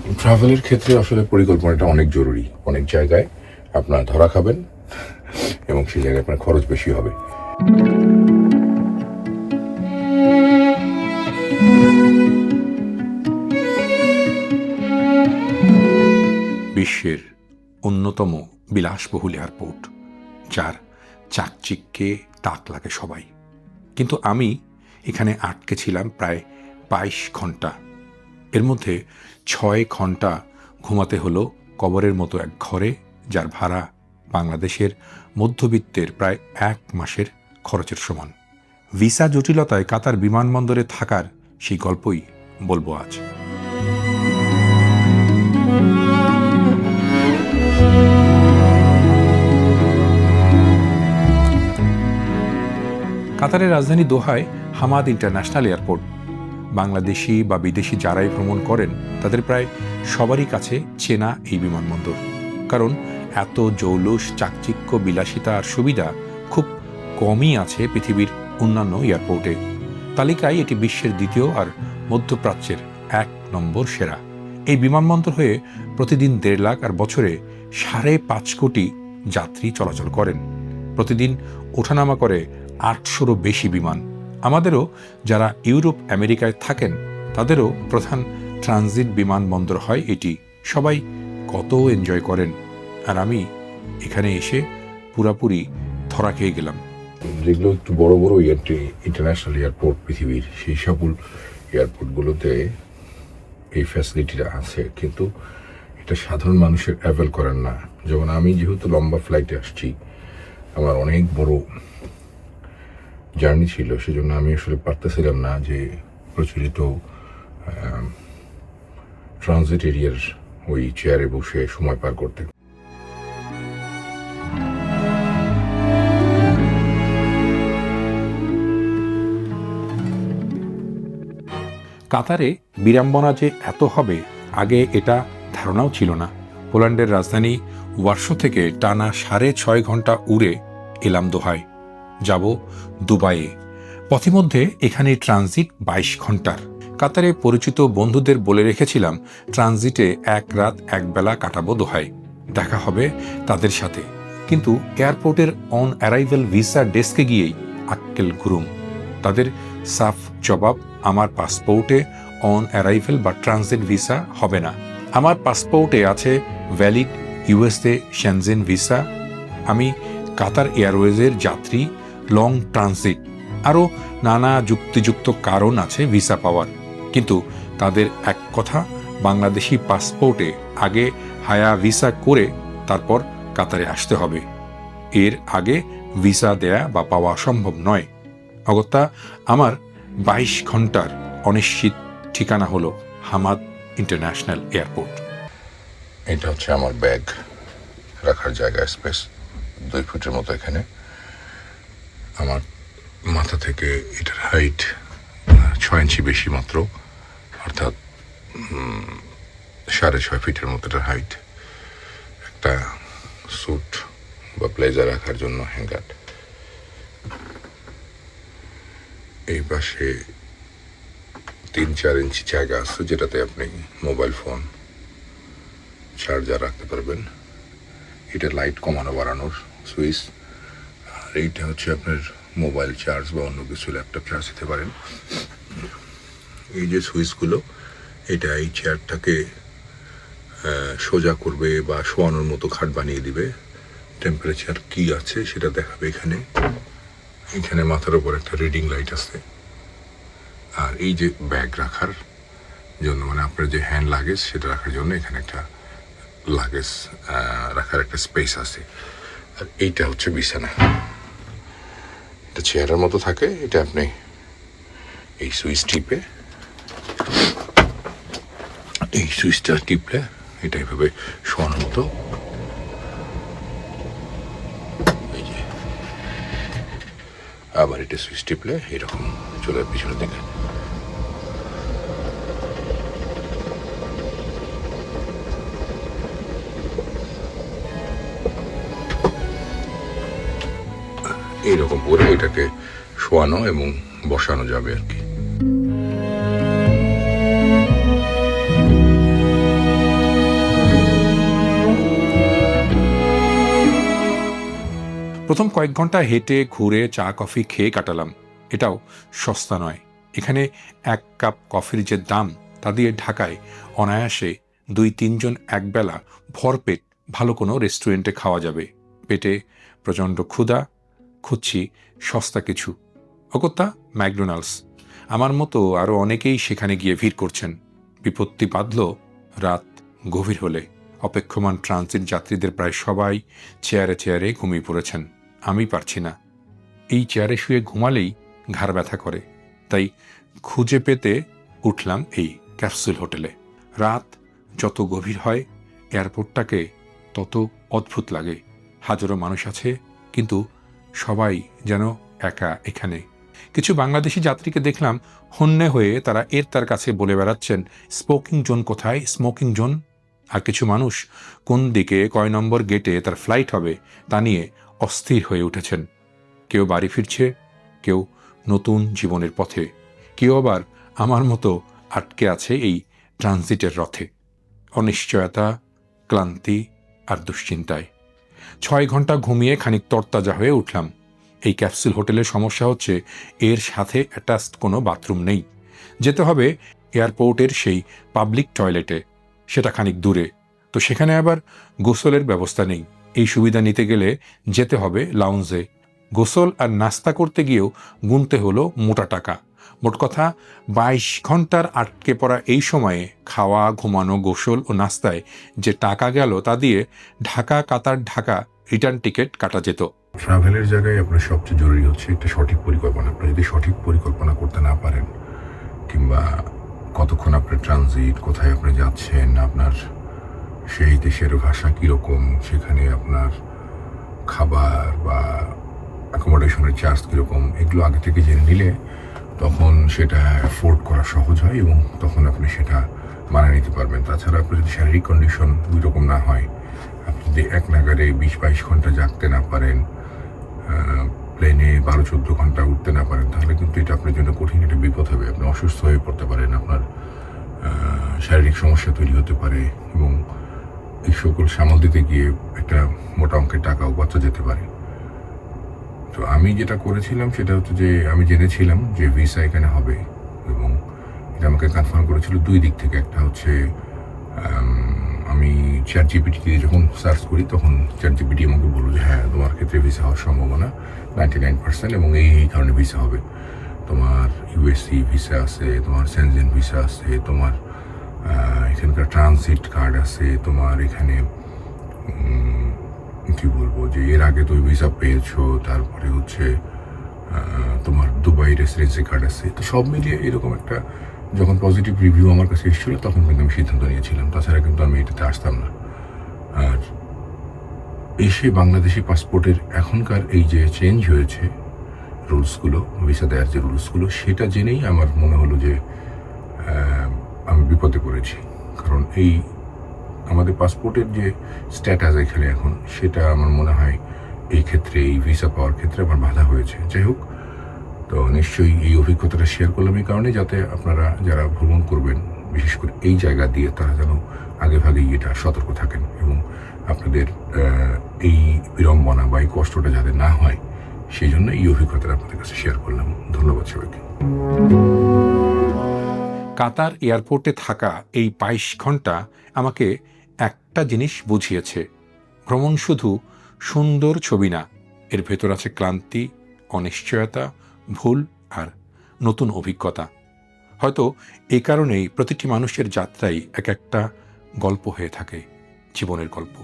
ট্রাভেলের ক্ষেত্রে আসলে পরিকল্পনাটা অনেক জরুরি। অনেক জায়গায় আপনার ধরা খাবেন এবং সেই জায়গায় আপনার খরচ বেশি হবে। বিশ্বের অন্যতম বিলাসবহুল এয়ারপোর্ট, যার চাকচিক্যে তাক লাগে সবাই। কিন্তু আমি এখানে আটকে ছিলাম প্রায় 22 ঘন্টা। এর মধ্যে 6 ঘন্টা ঘুমাতে হলো কবরের মতো এক ঘরে, যার ভাড়া বাংলাদেশের মধ্যবিত্তের প্রায় 1 মাসের খরচের সমান। ভিসা জটিলতায় কাতার বিমানবন্দরে থাকার সেই গল্পই বলবো আজ। কাতারের রাজধানী দোহায় হামাদ ইন্টারন্যাশনাল এয়ারপোর্ট। বাংলাদেশি বা বিদেশি যারাই ভ্রমণ করেন তাদের প্রায় সবারই কাছে চেনা এই বিমানবন্দর, কারণ এত জৌলুস, চাকচিক্য, বিলাসিতা আর সুবিধা খুব কমই আছে পৃথিবীর অন্যান্য এয়ারপোর্টে। তালিকায় এটি বিশ্বের দ্বিতীয় আর মধ্যপ্রাচ্যের 1 নম্বর সেরা। এই বিমানবন্দর হয়ে প্রতিদিন 1.5 লাখ আর বছরে 5.5 কোটি যাত্রী চলাচল করেন। প্রতিদিন ওঠানামা করে 800-রও বেশি বিমান। আমাদেরও যারা ইউরোপ আমেরিকায় থাকেন তাদেরও প্রধান ট্রানজিট বিমানবন্দর হয় এটি। সবাই কত এনজয় করেন, আর আমি এখানে এসে পুরাপুরি ধরা খেয়ে গেলাম। যেগুলো একটু বড় বড় ইন্টারন্যাশনাল এয়ারপোর্ট পৃথিবীর, সেই সকল এয়ারপোর্টগুলোতে এই ফ্যাসিলিটিটা আছে, কিন্তু এটা সাধারণ মানুষের অ্যাভেল করেন না। যেমন আমি যেহেতু লম্বা ফ্লাইটে আসছি, আমার অনেক বড় জার্নি ছিল, সেজন্য আমি আসলে পারতেছিলাম না যে প্রচলিত ট্রানজিট এরিয়ার ওই চেয়ারে বসে সময় পার করতে। কাতারে বিড়ম্বনা যে এত হবে, আগে এটা ধারণাও ছিল না। পোল্যান্ডের রাজধানী ওয়ার্সো থেকে টানা 6.5 ঘন্টা উড়ে এলাম দোহায়, যাব দুবাইয়ে। পথিমধ্যে এখানে ট্রানজিট 22 ঘন্টার। কাতারে পরিচিত বন্ধুদের বলে রেখেছিলাম ট্রানজিটে 1 রাত 1 বেলা কাটাবো দোহায়, দেখা হবে তাদের সাথে। কিন্তু এয়ারপোর্টের অন অ্যারাইভেল ভিসা ডেস্কে গিয়েই আক্কেল গুরুম। তাদের সাফ জবাব, আমার পাসপোর্টে অন অ্যারাইভেল বা ট্রানজিট ভিসা হবে না। আমার পাসপোর্টে আছে ভ্যালিড ইউএসএ শেনজেন ভিসা। আমি কাতার এয়ারওয়েজের যাত্রী, লং ট্রানজিট, আরও নানা যুক্তিযুক্ত কারণ আছে ভিসা পাওয়ার। কিন্তু তাদের এক কথা, বাংলাদেশি পাসপোর্টে আগে হায়া ভিসা করে তারপর কাতারে আসতে হবে। এর আগে ভিসা দেয়া বা পাওয়া সম্ভব নয়। অগত্যা আমার 22 ঘন্টার অনিশ্চিত ঠিকানা হলো হামাদ ইন্টারন্যাশনাল এয়ারপোর্ট। এটা হচ্ছে আমার ব্যাগ রাখার জায়গা, স্পেস 2 ফুটের মতো। এখানে আমার মাথা থেকে এটার হাইট 6 ইঞ্চি বেশি মাত্র, অর্থাৎ 6.5 ফিটের মতো এটার হাইট। একটা স্যুট বা ব্লেজার রাখার জন্য হ্যাঙ্গার। এই পাশে 3-4 ইঞ্চি জায়গা আছে, যেটাতে আপনি মোবাইল ফোন চার্জার রাখতে পারবেন। এটা লাইট কমানো বাড়ানোর সুইচ। আর এইটা হচ্ছে আপনার মোবাইল চার্জ বা অন্য কিছু, ল্যাপটপ চার্জ দিতে পারেন। এই যে সুইচগুলো, এটা এই চেয়ারটাকে সোজা করবে বা শোয়ানোর মতো খাট বানিয়ে দিবে। টেম্পারেচার কি আছে সেটা দেখাবে এখানে। এখানে মাথার উপর একটা রিডিং লাইট আছে। আর এই যে ব্যাগ রাখার জন্য, মানে আপনার যে হ্যান্ড লাগেজ সেটা রাখার জন্য এখানে একটা লাগেজ রাখার একটা স্পেস আছে। আর এইটা হচ্ছে বিছানা, এটা চেয়ারের মতো থাকে। এটা আপনি এই সুইচটা টিপলে এটা এভাবে শোয়ানোর মতো। এই যে আবার এটা সুইচ টিপলে এরকম চলে পিছনের দিকে। এইরকম করে এটাকে শোয়ানো এবং বসানো যাবে আর কি। প্রথম কয়েক ঘন্টা হেঁটে ঘুরে চা কফি খেয়ে কাটালাম। এটাও সস্তা নয়। এখানে 1 কাপ কফির যে দাম, তা দিয়ে ঢাকায় অনায়াসে 2-3 জন একবেলা ভরপেট ভালো কোনো রেস্টুরেন্টে খাওয়া যাবে। পেটে প্রচণ্ড ক্ষুধা, খুঁজছি সস্তা কিছু। অগত্যা ম্যাকডোনাল্ডস। আমার মতো আরও অনেকেই সেখানে গিয়ে ভিড় করছেন। বিপত্তি বাঁধল রাত গভীর হলে। অপেক্ষমান ট্রানজিট যাত্রীদের প্রায় সবাই চেয়ারে চেয়ারে ঘুমিয়ে পড়েছেন। আমি পারছি না। এই চেয়ারে শুয়ে ঘুমালেই ঘাড় ব্যথা করে। তাই খুঁজে পেতে উঠলাম এই ক্যাপসুল হোটেলে। রাত যত গভীর হয় এয়ারপোর্টটাকে তত অদ্ভুত লাগে। হাজারো মানুষ আছে, কিন্তু সবাই যেন একা এখানে। কিছু বাংলাদেশি যাত্রীকে দেখলাম হন্যে হয়ে তারা তার কাছে বলে বেড়াচ্ছেন, স্মোকিং জোন কোথায়, স্মোকিং জোন। আর কিছু মানুষ কোন দিকে কয় নম্বর গেটে তার ফ্লাইট হবে তা নিয়ে অস্থির হয়ে উঠেছেন। কেউ বাড়ি ফিরছে, কেউ নতুন জীবনের পথে, কেউ আবার আমার মতো আটকে আছে এই ট্রানজিটের রথে। অনিশ্চয়তা, ক্লান্তি আর দুশ্চিন্তায় 6 ঘন্টা ঘুমিয়ে খানিক তরতাজা হয়ে উঠলাম। এই ক্যাপসুল হোটেলের সমস্যা হচ্ছে এর সাথে অ্যাটাচড কোনো বাথরুম নেই। যেতে হবে এয়ারপোর্টের সেই পাবলিক টয়লেটে, সেটা খানিক দূরে। তো সেখানে আবার গোসলের ব্যবস্থা নেই। এই সুবিধা নিতে গেলে যেতে হবে লাউঞ্জে। গোসল আর নাস্তা করতে গিয়েও গুনতে হলো মোটা টাকা। মোট কথা 22 ঘন্টার আটকে পড়া এই সময়ে খাওয়া, ঘুমানো, গোসল ও নাস্তায় যে টাকা গেল তা দিয়ে ঢাকা কাতার ঢাকা রিটার্ন টিকিট কাটা যেত। ট্রাভেলের জায়গায় আপনার সবচেয়ে জরুরি হচ্ছে একটা সঠিক পরিকল্পনা। আপনি যদি সঠিক পরিকল্পনা করতে না পারেন, কিংবা কতক্ষণ আপনার ট্রানজিট, কোথায় আপনি যাচ্ছেন, আপনার সেই দেশের ভাষা কীরকম, সেখানে আপনার খাবার বা অ্যাকোমোডেশনের চার্জ কীরকম, এগুলো আগে থেকে জেনে নিলে তখন সেটা অ্যাফোর্ড করা সহজ হয় এবং তখন আপনি সেটা মানিয়ে নিতে পারবেন। তাছাড়া আপনার যদি শারীরিক কন্ডিশন ওই রকম না হয়, আপনি যদি এক নাগারে 20-22 ঘন্টা জাগতে না পারেন, প্লেনে 12-14 ঘন্টা উঠতে না পারেন, তাহলে কিন্তু এটা আপনার জন্য কঠিন একটা বিপদ হবে। আপনি অসুস্থ হয়ে পড়তে পারেন, আপনার শারীরিক সমস্যা তৈরি হতে পারে এবং এই সকল সামাল দিতে গিয়ে একটা মোটা অঙ্কের টাকাও বাঁচা যেতে পারে। তো আমি যেটা করেছিলাম সেটা হচ্ছে যে আমি জেনেছিলাম যে ভিসা এখানে হবে এবং এটা আমাকে কনফার্ম করেছিল 2 দিক থেকে। একটা হচ্ছে আমি ChatGPT দিয়ে যখন সার্চ করি তখন ChatGPT আমাকে বলল যে হ্যাঁ, তোমার ক্ষেত্রে ভিসা হওয়ার সম্ভাবনা 99% এবং এই কারণে ভিসা হবে। তোমার ইউএসসি ভিসা আছে, তোমার সেনজেন ভিসা আছে, তোমার এখানকার ট্রানজিট কার্ড আছে, তোমার এখানে কি বলবো যে এর আগে তুমি ভিসা পেয়েছো, তারপরে হচ্ছে তোমার দুবাই রেসিডেন্সি কার্ড আছে। তো সব মিলিয়ে এরকম একটা যখন পজিটিভ রিভিউ আমার কাছে এসেছিলো তখন কিন্তু আমি সিদ্ধান্ত নিয়েছিলাম। তাছাড়া কিন্তু আমি এটাতে আসতাম না। আর এসে বাংলাদেশি পাসপোর্টের এখনকার এই যে চেঞ্জ হয়েছে রুলসগুলো, ভিসা দেওয়ার যে রুলসগুলো, সেটা জেনেই আমার মনে হলো যে আমি বিপদে পড়েছি। কারণ এই আমাদের পাসপোর্টের যে স্ট্যাটাস এখানে এখন, সেটা আমার মনে হয় এই ক্ষেত্রে, এই ভিসা পাওয়ার ক্ষেত্রে আমার বাধা হয়েছে। যাই হোক, তো নিশ্চয়ই এই অভিজ্ঞতাটা শেয়ার করলাম এই কারণে, যাতে আপনারা যারা ভ্রমণ করবেন বিশেষ করে এই জায়গা দিয়ে, তারা যেন আগে ভাগেই এটা সতর্ক থাকেন এবং আপনাদের এই বিড়ম্বনা বা এই কষ্টটা যাতে না হয় সেই জন্য এই অভিজ্ঞতাটা আপনাদের কাছে শেয়ার করলাম। ধন্যবাদ সবাইকে। কাতার এয়ারপোর্টে থাকা এই 22 ঘন্টা আমাকে একটা জিনিস বুঝিয়েছে, ভ্রমণ শুধু সুন্দর ছবি না, এর ভেতর আছে ক্লান্তি, অনিশ্চয়তা, ভুল আর নতুন অভিজ্ঞতা। হয়তো এ কারণেই প্রতিটি মানুষের যাত্রাই এক একটা গল্প হয়ে থাকে, জীবনের গল্প।